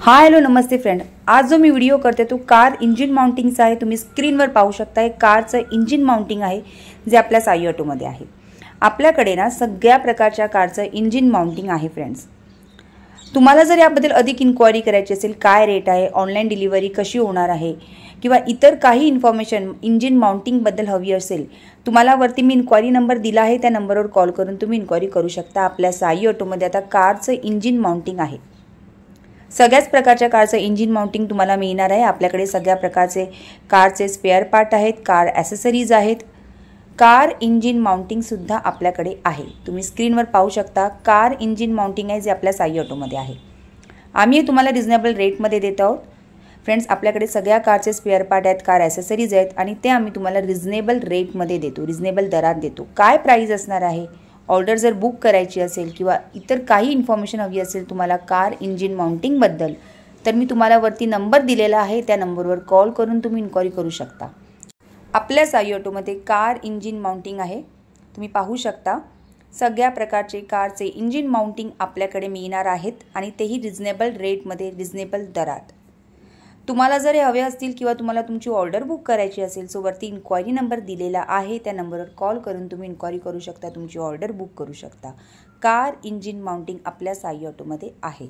Hi hello नमस्ते friend, आज जो मी video करते तो कार इंजिन माउंटिंगचा आहे। तुम्ही स्क्रीनवर पाहू शकता कारचं इंजिन माउंटिंग आहे जे आपल्या साई ऑटोमध्ये आहे। आपल्याकडे ना सगळ्या प्रकारच्या कारचं इंजिन माउंटिंग आहे फ्रेंड्स। तुम्हाला जर याबद्दल अधिक इन्क्वायरी करायची असेल, काय रेट आहे, ऑनलाईन डिलिव्हरी कशी होणार आहे किंवा इतर काही इन्फॉर्मेशन इंजिन माउंटिंगबद्दल हवी असेल, तुम्हाला वरती मी इन्क्वायरी नंबर दिला आहे, त्या नंबरवर कॉल करून तुम्ही इन्क्वायरी करू शकता। आपल्या साई ऑटोमध्ये आता कारचं इंजिन माउंटिंग आहे। सगळ्याच प्रकारच्या कारचं इंजिन माउंटिंग तुम्हाला मिळणार आहे। आपल्याकडे सगळ्या प्रकारचे कारचे स्पेअर पार्ट आहेत, कार ॲसेसरीज आहेत, कार इंजिन माउंटिंग सुद्धा आपल्याकडे आहे। तुम्ही स्क्रीनवर पाहू शकता कार इंजिन माउंटिंग आहे जे आपल्या साई ऑटोमध्ये आहे। आम्ही तुम्हाला रिजनेबल रेटमध्ये देत आहोत फ्रेंड्स। आपल्याकडे सगळ्या कारचे स्पेअर पार्ट आहेत, कार ॲसेसरीज आहेत आणि ते आम्ही तुम्हाला रिजनेबल रेटमध्ये देतो, रिजनेबल दरात देतो। काय प्राइस असणार आहे, ऑर्डर जर बुक करायची असेल किंवा इतर काही इन्फॉर्मेशन हवी असेल तुम्हाला कार इंजिन माउंटिंगबद्दल, तर मी तुम्हाला वरती नंबर दिलेला आहे, त्या नंबरवर कॉल करून तुम्ही इन्क्वायरी करू शकता। आपल्या साई ऑटोमध्ये कार इंजिन माउंटिंग आहे। तुम्ही पाहू शकता सगळ्या प्रकारचे कारचे इंजिन माउंटिंग आपल्याकडे मिळणार आहेत आणि तेही रिजनेबल रेटमध्ये, रिजनेबल दरात। तुम्हाला जर हे हवे असतील किंवा तुम्हाला तुमची ऑर्डर बुक करायची असेल, सो वरती इन्क्वायरी नंबर दिलेला आहे, त्या नंबरवर कॉल करून तुम्ही इन्क्वायरी करू शकता, तुमची ऑर्डर बुक करू शकता। कार इंजिन माउंटिंग आपल्या साई ऑटोमध्ये आहे।